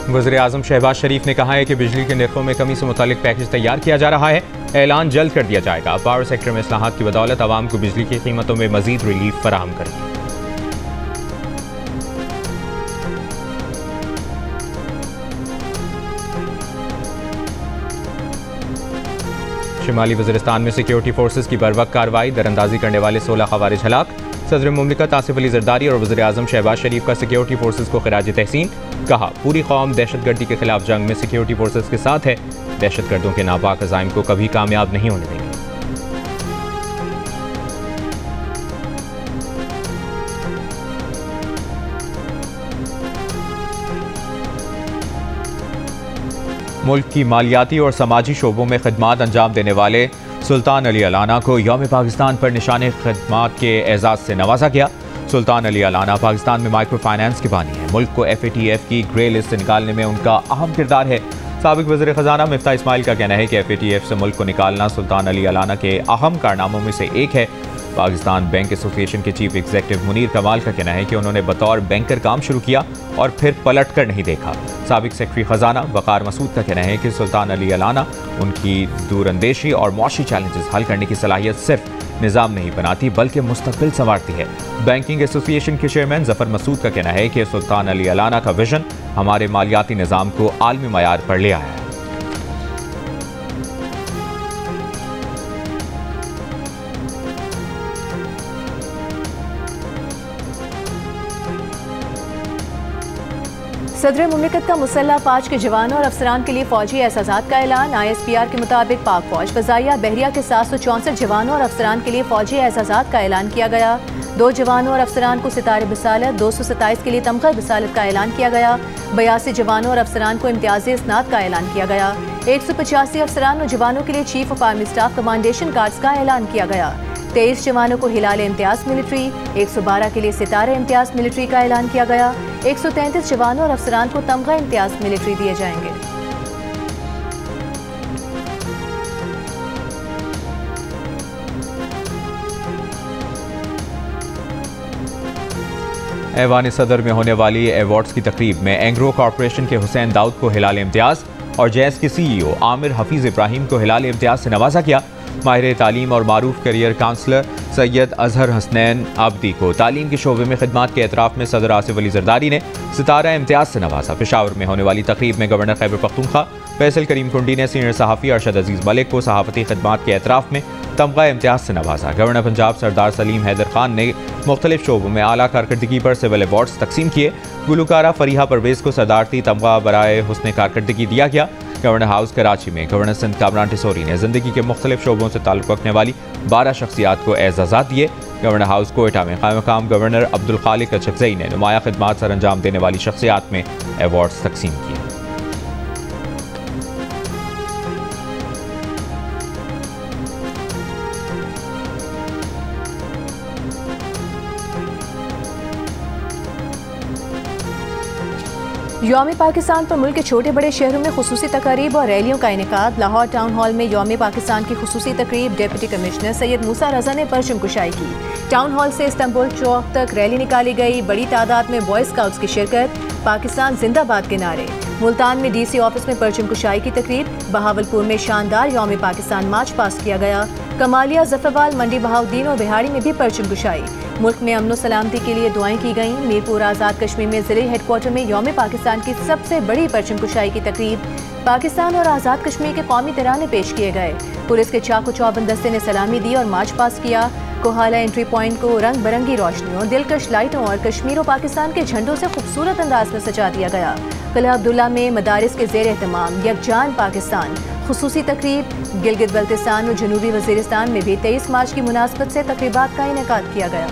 वज़ीर-ए-आज़म शहबाज शरीफ ने कहा है कि बिजली के निर्खों में कमी से मुतालिक पैकेज तैयार किया जा रहा है। ऐलान जल्द कर दिया जाएगा। पावर सेक्टर में इस्लाहात की बदौलत आवाम को बिजली की कीमतों में मजीद रिलीफ फराहम करेगी। शिमाली वज़ीरिस्तान में सिक्योरिटी फोर्सेज की बरवक्त कार्रवाई, दरअंदाजी करने वाले 16 खवारिज हलाक। सदर मुमलिकत आसिफ अली जरदारी और वज़ीर-ए-आज़म शहबाज शरीफ का सिक्योरिटी फोर्सेज को खिराज तहसीन। कहा, पूरी कौम दहशतगर्दी के खिलाफ जंग में सिक्योरिटी फोर्सेज के साथ है। दहशतगर्दों के नापाक अज़ाइम को कभी कामयाब नहीं होने देंगे। मुल्क की मालियाती और समाजी शोबों में खिदमात अंजाम देने वाले सुल्तान अली अलाना को यौम पाकिस्तान पर निशान खिदमात के एजाज़ से नवाजा गया। सुल्तान अली अलाना पाकिस्तान में माइक्रो फाइनेंस के बानी है। मुल्क को FATF की ग्रे लिस्ट से निकालने में उनका अहम किरदार है। साबिक वज़ीर ख़जाना मिफ्ता इस्माइल का कहना है कि FATF से मुल्क को निकालना सुल्तान अली अलाना के अहम कारनामों में से एक है। पाकिस्तान बैंक एसोसिएशन के चीफ एग्जीक्यूटिव मुनीर कमाल का कहना है कि उन्होंने बतौर बैंकर काम शुरू किया और फिर पलट कर नहीं देखा। साबिक सेक्रेटरी खजाना वकार मसूद का कहना है कि सुल्तान अली अलाना उनकी दूरअंदेशी और मौशी चैलेंजेस हल करने की सलाहियत सिर्फ निज़ाम नहीं बनाती बल्कि मुस्तकबिल संवारती है। बैंकिंग एसोसिएशन के चेयरमैन जफर मसूद का कहना है कि सुल्तान अली अलाना का विजन हमारे मालियाती निज़ाम को आलमी मयार पर ले आया है। सदर मुमलिकत का मुसल्लह फाज के जवानों और अफसरान के लिए फौजी एहसासात का ऐलान। ISPR के मुताबिक पाक फौज फजाइया बहरिया के 764 जवानों और अफसरान के लिए फौजी एहसासात का ऐलान किया गया। 2 जवानों और अफसरान को सितारे बिसालत, 227 के लिए तमगा बिसालत का ऐलान किया गया। 82 जवानों और अफसरान को इम्तियाजी इसनाद का ऐलान किया गया। 185 अफसरान और जवानों के लिए chief of army staff commendation cards का ऐलान किया गया। 23 जवानों को हिलाल इम्तियाज मिलिट्री, 112 के लिए सितारे इम्तियाज मिलिट्री का ऐलान किया गया। 133 जवानों और अफसरान को तमगा इम्तियाज मिलिट्री दिए जाएंगे। ऐवान सदर में होने वाली अवार्ड्स की तकरीब में एंग्रो कॉरपोरेशन के हुसैन दाऊद को हिलाल इम्तियाज और जैस के CEO आमिर हफीज इब्राहिम को हिलाल इम्तियाज से नवाजा किया। माहिर तालीम और मारूफ करियर काउंसलर सैयद अजहर हसनैन आबदी को तालीम के शोबे में खिदमात के एतराफ़ में सदर आसिफ अली जरदारी ने सितारा इम्तियाज से नवाजा। पेशावर में होने वाली तकरीब में गवर्नर खैबर पख्तूनख्वा फैसल करीम कुंडी ने सीनियर सहाफ़ी अरशद अजीज़ मलिक को सहाफ़ती खिदमात के एतराफ़ में तमगा इम्तियाज से नवाजा। गवर्नर पंजाब सरदार सलीम हैदर खान ने मुख्तलिफ शोबों में आला कारकर्दगी पर सिविल अवार्ड्स तकसीम किए। गुलकारा फरीहा परवेज़ को सदारती तमगा बराए हुस्न कारकर्दगी दिया गया। गवर्नर हाउस कराची में गवर्नर सिंध कामरान टिसोरी ने ज़िंदगी के मुख्तलिफ शोबों से ताल्लुक़ रखने वाली 12 शख्सियात को एजाज़ात दिए। गवर्नर हाउस कोयटा में क़ायम गवर्नर अब्दुल खालिक अचकज़ई ने नुमाया खिदमात सर अंजाम देने वाली शख्सियात में अवार्ड्स तकसीम किए। यौम पाकिस्तान पर मुल्क के छोटे बड़े शहरों में खुसूसी तकारीब और रैलियों का इनेकाद। लाहौर टाउन हॉल में यौम पाकिस्तान की खुसूसी तकरीब डिप्टी कमिश्नर सैयद मूसा रजा ने परचम कुशाई की। टाउन हॉल से इस्तांबुल चौक तक रैली निकाली गई। बड़ी तादाद में बॉय स्काउट्स की शिरकत, पाकिस्तान जिंदाबाद के नारे। मुल्तान में DC ऑफिस में परचम कुशाई की तकरीब। बहावलपुर में शानदार यौम पाकिस्तान मार्च पास किया गया। कमालिया, जफरवाल, मंडी बहाउद्दीन और बिहाड़ी में भी परचम कुशाई। मुल्क में अमन सलामती के लिए दुआएं की गईं। मीरपुर आज़ाद कश्मीर में जिले हेडक्वार्टर में यौम पाकिस्तान की सबसे बड़ी परचम कुशाई की तकरीब। पाकिस्तान और आज़ाद कश्मीर के कौमी तराने पेश किए गए। पुलिस के चाको चौबंद दस्ते ने सलामी दी और मार्च पास किया। कोहाला एंट्री पॉइंट को रंग बिरंगी रोशनियों, दिलकश लाइटों और कश्मीर और पाकिस्तान के झंडों से खूबसूरत अंदाज में सजा दिया गया। किला अब्दुल्ला में मदारिस के ज़ेर एहतमाम यकजान पाकिस्तान खुसूसी तकरीब। गिलगित बल्तिस्तान और जनूबी वज़ीरिस्तान में भी 23 मार्च की मुनासबत से तकरीबात का इनेकाद किया गया।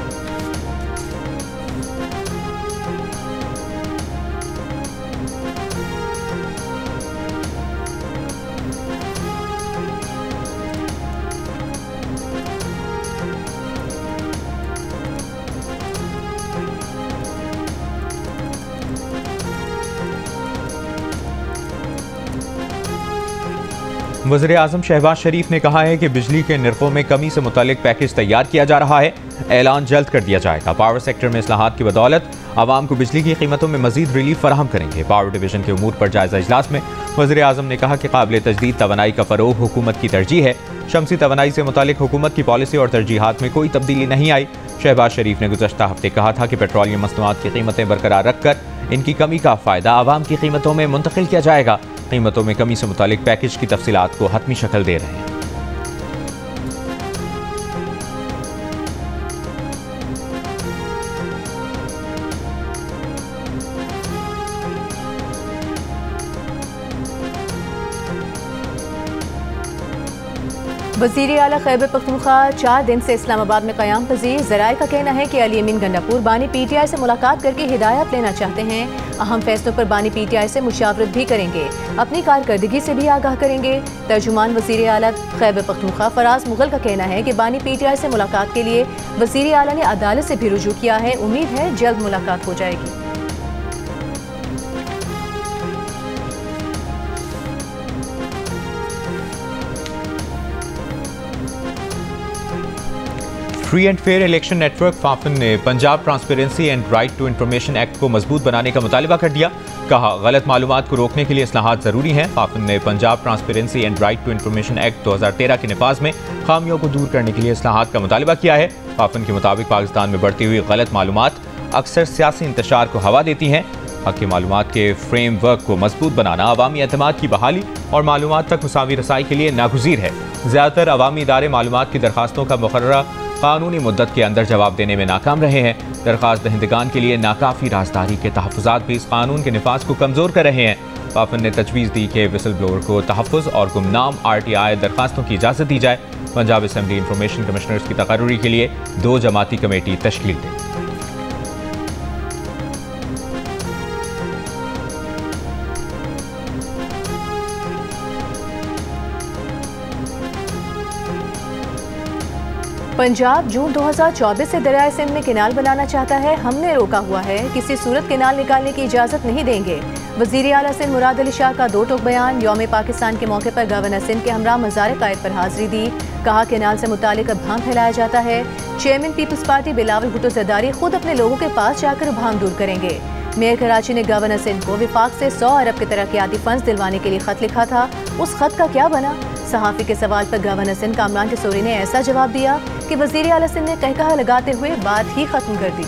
वज़ीर-ए-आज़म शहबाज शरीफ ने कहा है कि बिजली के निर्खों में कमी से मुतालिक पैकेज तैयार किया जा रहा है। ऐलान जल्द कर दिया जाएगा। पावर सेक्टर में इस्लाहात की बदौलत आवाम को बिजली की कीमतों में मजीद रिलीफ फराहम करेंगे। पावर डिवीजन के उमूर पर जायजा इजलास में वज़ीर आज़म ने कहा कि काबिल तजदीद तवानाई का फ़रोग़ हुकूमत की तरजीह है। शमसी तवानाई से मुतालिक हुकूमत की पॉलिसी और तरजीहात में कोई तब्दीली नहीं आई। शहबाज शरीफ ने गुज़श्ता हफ्ते कहा था कि पेट्रोलियम मसनूआत की कीमतें बरकरार रखकर इनकी कमी का फ़ायदा आवाम की कीमतों में मुंतकिल किया जाएगा। कीमतों में कमी से मुतालिक पैकेज की तफसीलात को हतमी शक्ल दे रहे हैं। वज़ीर आला खैबर पख्तूनख्वा 4 दिन से इस्लामाबाद में क़याम पजीर। ज़राए का कहना है कि अली अमीन गंडापुर बानी PTI से मुलाकात करके हिदायत लेना चाहते हैं। अहम फैसलों पर बानी PTI से मुशावरत भी करेंगे, अपनी कारकर्दगी से भी आगाह करेंगे। तर्जुमान वज़ीर आला खैबर पख्तूनख्वा फराज मुगल का कहना है कि बानी PTI से मुलाकात के लिए वज़ीर आला ने अदालत से भी रुजू किया है। उम्मीद है जल्द मुलाकात हो जाएगी। Free and fair election network FAFEN ने Punjab transparency and right to information act को मजबूत बनाने का मुतालबा कर दिया। कहा, गलत मालूमात को रोकने के लिए इस्लाहात जरूरी हैं। फाफन ने Punjab transparency and right to information act 2013 के नफाज में खामियों को दूर करने के लिए इस्लाहात का मुतालबा किया है। फाफन के मुताबिक पाकिस्तान में बढ़ती हुई गलत मालूमात अक्सर सियासी इंतशार को हवा देती हैं। हक की मालूमात के फ्रेम वर्क को मजबूत बनाना अवामी एतमाद की बहाली और मालूमात तक मुसावी रसाई के लिए नागुज़ीर है। ज़्यादातर अवामी इदारे मालूमात की दरखास्तों का मुकर्ररा कानूनी मुद्दत के अंदर जवाब देने में नाकाम रहे हैं। दरखास्त दहिंदगान के लिए नाकाफी राजदारी के तहफ़्फ़ुज़ात भी इस कानून के निफाज को कमज़ोर कर रहे हैं। फाफन ने तजवीज़ दी कि विसल ब्लोअर को तहफ़्फ़ुज़ और गुमनाम RTI दरखास्तों की इजाज़त दी जाए। पंजाब असम्बली इंफॉर्मेशन कमिश्नर्स की तकर्रुरी के लिए 2 जमाती कमेटी तश्कील दें। पंजाब जून 2024 से दरियाए सिंध में केनाल बनाना चाहता है। हमने रोका हुआ है, किसी सूरत केनाल निकालने की इजाज़त नहीं देंगे। वज़ीर आला सिंध मुराद अली शाह का 2 टोक बयान। यौम पाकिस्तान के मौके पर गवर्नर सिंध के हमरा मज़ार कायद पर हाजिरी दी। कहा, केनाल से मुतालिक अभाम फैलाया जाता है। Chairman People's Party Bilawal Bhutto Zardari खुद अपने लोगों के पास जाकर अभाम दूर करेंगे। मेयर कराची ने गवर्नर सिंध को विफाक से 100 अरब के तरक्याती फंड्स दिलवाने के लिए खत लिखा था। उस खत का क्या बना? सहाफ़ी के सवाल पर गवर्नर सिंध कामरान टिसोरी ने ऐसा जवाब दिया कि वज़ीर आला सिंध ने कहकहा लगाते हुए बात ही खत्म कर दी।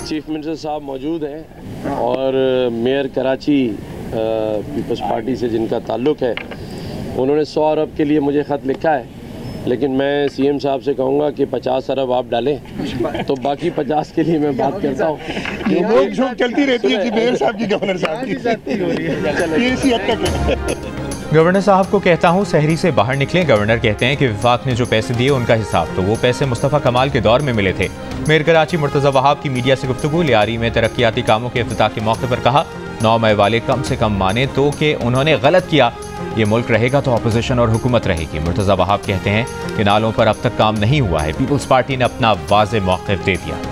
चीफ मिनिस्टर साहब मौजूद हैं और मेयर कराची पीपल्स पार्टी से जिनका ताल्लुक़ है, उन्होंने 100 अरब के लिए मुझे ख़त लिखा है, लेकिन मैं CM साहब से कहूँगा कि 50 अरब आप डालें तो बाकी 50 के लिए मैं बात करता हूँ। चलती रहती है मेयर साहब की, गवर्नर साहब की। गवर्नर साहब को कहता हूँ सहरी से बाहर निकलें। गवर्नर कहते हैं कि विफाक ने जो पैसे दिए उनका हिसाब तो वो पैसे मुस्तफ़ा कमाल के दौर में मिले थे। मेयर कराची मुर्तज़ा वहाब की मीडिया से गुफ्तगू। लियारी में तरक्याती कामों के इफ्तिताह के मौके पर कहा, 9 मई वाले कम से कम माने तो कि उन्होंने गलत किया। ये मुल्क रहेगा तो अपोजिशन और हुकूमत रहेगी। मुर्तज़ा वहाब कहते हैं कि नालों पर अब तक काम नहीं हुआ है। पीपल्स पार्टी ने अपना वाज़ेह मौक़िफ़ दे दिया।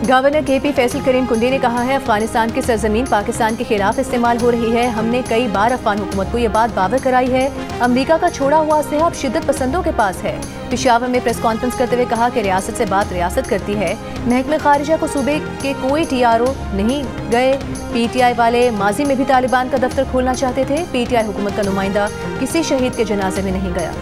गवर्नर KP फैसल करीम कुंडी ने कहा है, अफगानिस्तान की सरजमीन पाकिस्तान के खिलाफ इस्तेमाल हो रही है। हमने कई बार अफगान हुकूमत को ये बात बावर कराई है। अमेरिका का छोड़ा हुआ असलहा अब शिद्दत पसंदों के पास है। पेशावर में प्रेस कॉन्फ्रेंस करते हुए कहा कि रियासत से बात रियासत करती है। महकमे खारिजा को सूबे के कोई TRO नहीं गए। PTI वाले माजी में भी तालिबान का दफ्तर खोलना चाहते थे। PTI हुकूमत का नुमाइंदा किसी शहीद के जनाजे में नहीं गया।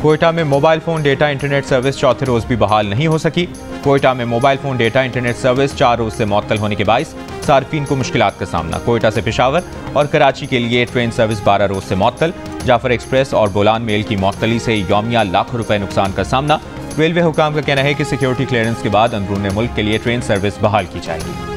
कोयटा में mobile phone data internet service चौथे रोज़ भी बहाल नहीं हो सकी। कोयटा में mobile phone data internet service 4 रोज़ से मुअत्तल होने के बाइस सार्फिन को मुश्किलात का सामना। कोयटा से पेशावर और कराची के लिए ट्रेन सर्विस 12 रोज़ से मुअत्तल। जाफर एक्सप्रेस और बोलान मेल की मुअत्तली से यौमिया लाखों रुपए नुकसान का सामना। रेलवे हुकाम का कहना है कि सिक्योरिटी क्लियरेंस के बाद अंदरूनी मुल्क के लिए ट्रेन सर्विस बहाल की जाएगी।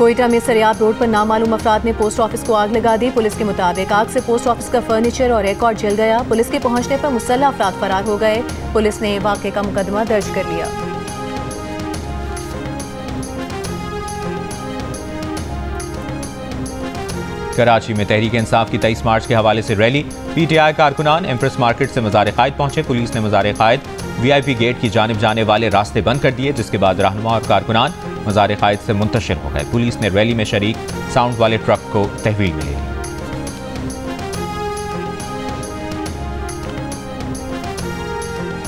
कोयटा में सरियाब रोड पर नामालूम अफराद ने पोस्ट ऑफिस को आग लगा दी। पुलिस के मुताबिक आग से पोस्ट ऑफिस का फर्नीचर और रिकॉर्ड जल गया। पुलिस के पहुंचने पर मुसल्लह अफराद फरार हो गए। पुलिस ने वाक़े का मुकदमा दर्ज कर लिया। कराची में तहरीक इंसाफ की 23 मार्च के हवाले से रैली। PTI कारकुनान एम्प्रेस मार्केट से मज़ार क़ायद पहुंचे। पुलिस ने मज़ार क़ायद VIP गेट की जानिब जाने वाले रास्ते बंद कर दिए, जिसके बाद रहनुमा और कारकुनान मज़ार क़ायद से मुंतशिर हो गए। पुलिस ने रैली में शरीक साउंड वाले ट्रक को तहवील में ले लिया।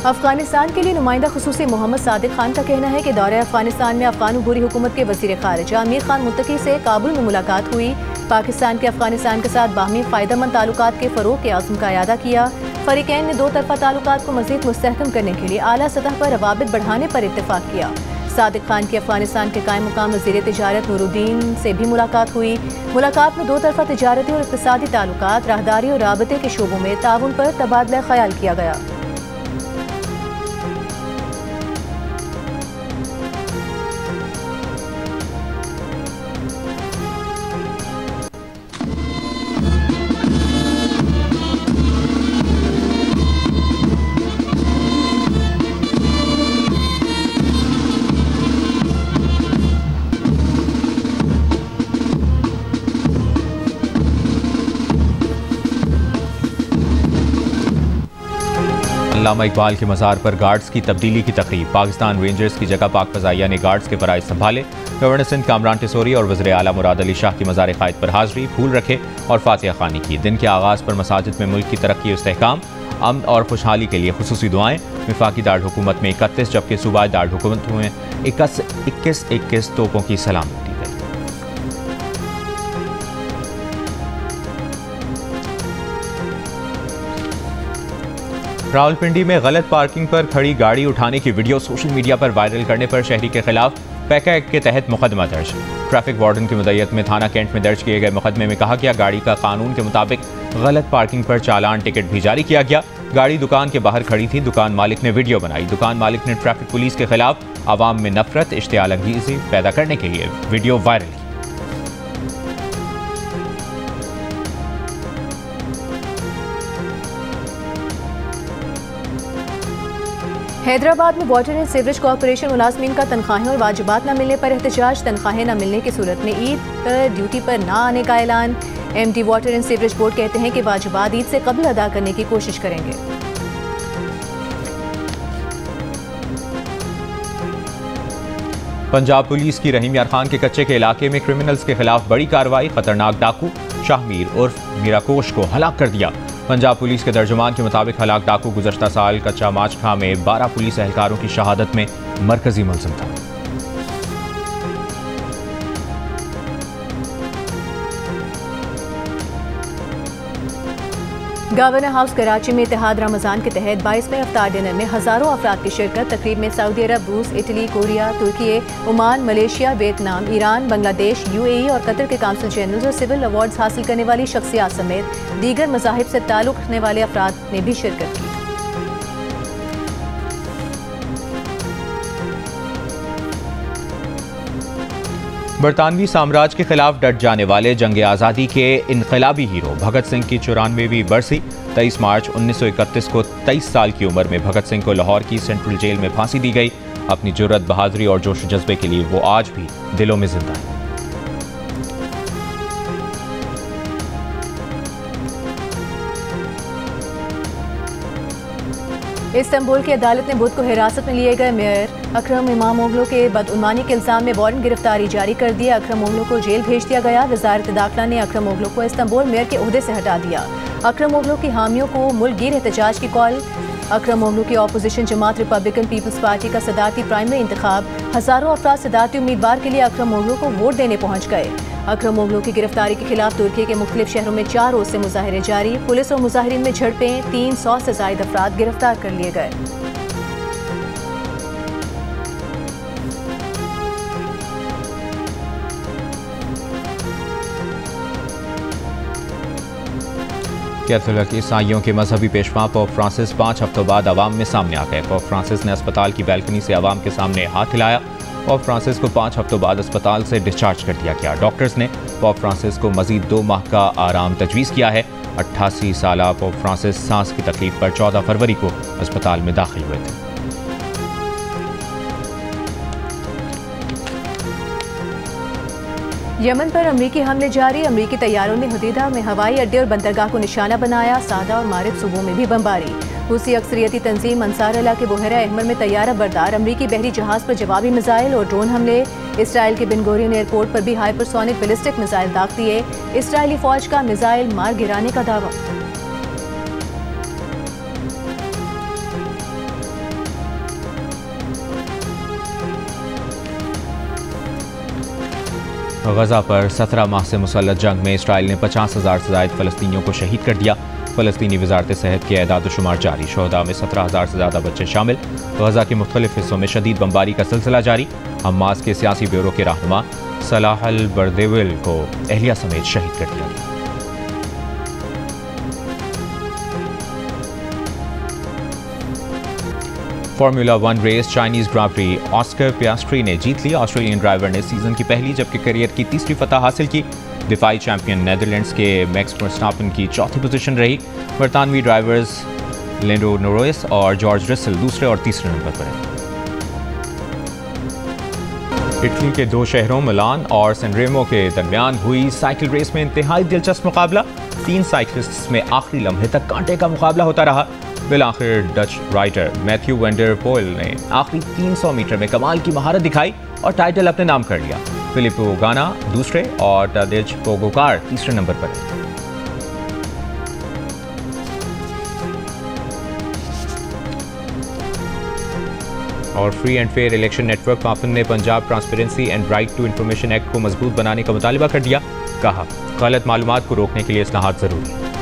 अफगानिस्तान के लिए नुमाइंदा खुसूसी मोहम्मद सादिक खान का कहना है कि दौरे अफगानिस्तान में अफगान उबूरी हुकूमत के वज़ीर ख़ारिजा अमीर खान मुत्तकी से काबुल में मुलाकात हुई। पाकिस्तान के अफगानिस्तान के साथ बाहमी फ़ायदेमंद ताल्लुकात के फ़रोग़ के आज़म का इयादा किया। फ़रीक़ैन ने दो तरफ़ा ताल्लुकात को मज़ीद मुस्तहकम करने के लिए आला सतह पर रवाबित बढ़ाने पर इत्तेफ़ाक़ किया। सादिक खान की अफगानिस्तान के कायम मुकाम वज़ीर तिजारत नूरुद्दीन से भी मुलाकात हुई। मुलाकात में दो तरफ़ा तिजारती और इक़्तिसादी ताल्लुकात, राहदारी और राबते के शोबों में ताउन पर तबादला ख्याल किया गया। अल्लामा इकबाल के मज़ार पर गार्ड्स की तब्दीली की तकरीब। पाकिस्तान रेंजर्स की जगह पाक फ़ज़ाइया ने गार्ड्स के फ़राइज़ संभाले। गवर्नर सिंध कामरान टिसोरी और वज़ीर आला मुराद अली शाह की मज़ार क़ायद पर हाज़री, फूल रखे और फातिहा ख़्वानी की। दिन के आगाज़ पर मसाजिद में मुल्क की तरक्की और इस्तेहकाम, अमन और खुशहाली के लिए खुसूसी दुआएं। वफाकी दारकूमत में 31 जबकि सूबाई दारकूमतों में 21 तोपों की सलामी दी गई। रावलपिंडी में गलत पार्किंग पर खड़ी गाड़ी उठाने की वीडियो सोशल मीडिया पर वायरल करने पर शहरी के खिलाफ पैका एक्ट के तहत मुकदमा दर्ज। ट्रैफिक वार्डन की मुद्दत में थाना कैंट में दर्ज किए गए मुकदमे में कहा गया गाड़ी का कानून के मुताबिक गलत पार्किंग पर चालान टिकट भी जारी किया गया। गाड़ी दुकान के बाहर खड़ी थी। दुकान मालिक ने वीडियो बनाई। दुकान मालिक ने ट्रैफिक पुलिस के खिलाफ आवाम में नफरत, इश्तियाल अंगेज़ी पैदा करने के लिए वीडियो वायरल की। हैदराबाद में वाटर एंड सीवरेज कॉर्पोरेशन मुलाजमीन का तनख्वाहें और वाजिबात न मिलने पर एहतजाज। तनख्वाहें न मिलने की सूरत में ईद पर ड्यूटी पर न आने का ऐलान। MD water and sewerage board कहते हैं कि वाजिबात ईद से कबल अदा करने की कोशिश करेंगे। पंजाब पुलिस की रहीम यार खान के कच्चे के इलाके में क्रिमिनल्स के खिलाफ बड़ी कार्रवाई। खतरनाक डाकू शाहमीर उर्फ मीराकोश को हलाक कर दिया। पंजाब पुलिस के तर्जुमान के मुताबिक हलाक डाकू गुज़श्ता साल कच्चा माचखा में 12 पुलिस एहलकारों की शहादत में मरकजी मुलज़िम था। गवर्नर हाउस कराची में इत्तेहाद रमज़ान के तहत 22वें इफ्तार डिनर में हज़ारों अफराद की शिरकत। तकरीब में सऊदी अरब, रूस, इटली, कोरिया, तुर्की, Oman, Malaysia, Vietnam, Iran, Bangladesh, UAE और कतर के काउंसिल जनरल और सिविल अवार्ड्स हासिल करने वाली शख्सियात समेत दीगर मज़ाहिब से ताल्लुक़ रखने वाले अफराद ने भी शिरकत की। बरतानवी साम्राज्य के खिलाफ डट जाने वाले जंग आज़ादी के इनकलाबी हीरो भगत सिंह की 94वीं बरसी। 23 मार्च 1931 को 23 साल की उम्र में भगत सिंह को लाहौर की सेंट्रल जेल में फांसी दी गई। अपनी जुर्रत, बहादुरी और जोश जज्बे के लिए वो आज भी दिलों में जिंदा है। इस्तांबुल की अदालत ने बुध को हिरासत में लिए गए मेयर अकरम इमामोगलू के बदउनवानी के इल्जाम में वारंट गिरफ्तारी जारी कर दिया। अकरम ओगलू को जेल भेज दिया गया। वजारत दाखिला ने अकरम ओगलू को इस्तांबुल मेयर के ओहदे से हटा दिया। अकरम ओगलू की हामियों को मुल्क गिर एहतजाज की कॉल। अकरम ओगलू की अपोजिशन जमात रिपब्लिकन पीपल्स पार्टी का सदारती प्राइमरी इंतखाब। हज़ारों अफराद सदारती उम्मीदवार के लिए अकरम ओगलू को वोट देने पहुँच गए। अकरम ओगलू की गिरफ्तारी के खिलाफ तुर्की के मुख्तलिफ शहरों में 4 रोज से मुजाहिरे जारी। पुलिस और मुजाहिरीन में झड़पें। 300 से जायद अफराद गिरफ्तार कर लिए गए। कैथोलिक ईसाइयों के मजहबी पेशवा पोप फ्रांसिस 5 हफ्तों बाद अवाम में सामने आ गए। पोप फ्रांसिस ने अस्पताल की बैल्कनी से अवाम के सामने हाथ हिलाया। पॉप फ्रांसिस को 5 हफ्तों बाद अस्पताल से डिस्चार्ज कर दिया गया। डॉक्टर्स ने पॉप फ्रांसिस को मजीद 2 माह का आराम तजवीज़ किया है। 88 साला पॉप फ्रांसिस सांस की तकलीफ पर 14 फरवरी को अस्पताल में दाखिल हुए थे। यमन पर अमरीकी हमले जारी। अमरीकी तैयारों ने हुदैदा में हवाई अड्डे और बंदरगाह को निशाना बनाया। सादा और मारिब सूबों में भी बमबारी। रूसी अक्सरियती तंजीम अंसार अल्लाह के बहरा अहमर में तैयारा बरदार अमरीकी बहरी जहाज पर जवाबी मिसाइल और ड्रोन हमले। इसराइल के बिन गोरियन एयरपोर्ट पर भी हाइपरसोनिक बैलिस्टिक मिसाइल दाग दिए। इसराइली फौज का मिसाइल मार गिराने का दावा। गजा पर 17 माह से मुसल्लत जंग में इसराइल ने 50,000 से ज़ायद फ़लस्तीनियों को शहीद कर दिया। फ़लस्तीनी वज़ारत सेहत के एदाद शुमार जारी। शहदा में 17,000 से ज़्यादा बच्चे शामिल। गजा के मुख्तलिफ हिस्सों में शदीद बमबारी का सिलसिला जारी। हमास के सियासी ब्यूरो के रहनुमा सलाह अल बर्देविल को अहलिया समेत शहीद कर दिया गया। फार्मूला 1 रेस चाइनीज ग्रां प्री ऑस्कर पियास्ट्री ने जीत लिया। ऑस्ट्रेलियन ड्राइवर ने सीजन की पहली जबकि करियर की तीसरी फतह हासिल की। दिफाई चैंपियन नेदरलैंड्स के मैक्स वर्स्टापेन की चौथी पोजीशन रही। बरतानवी ड्राइवर्स लेंडो नोरिस और जॉर्ज रसल दूसरे और तीसरे नंबर पर हैं। इटली के 2 शहरों मिलान और सैनरेमो के दरमियान हुई साइकिल रेस में इंतहाई दिलचस्प मुकाबला। 3 साइकिलिस्ट्स में आखिरी लम्हे तक कांटे का मुकाबला होता रहा। बिलाखिर डच राइडर मैथ्यू वैंडर पोल ने आखिरी 300 मीटर में कमाल की महारत दिखाई और टाइटल अपने नाम कर लिया। फिलिपो गाना दूसरे और टादेज पोगाकार तीसरे नंबर पर है। और free and fair election network FAFEN ने Punjab transparency and right to information act को मजबूत बनाने का मुतालबा कर दिया। कहा, गलत मालूमात को रोकने के लिए इस्लाहात जरूरी है।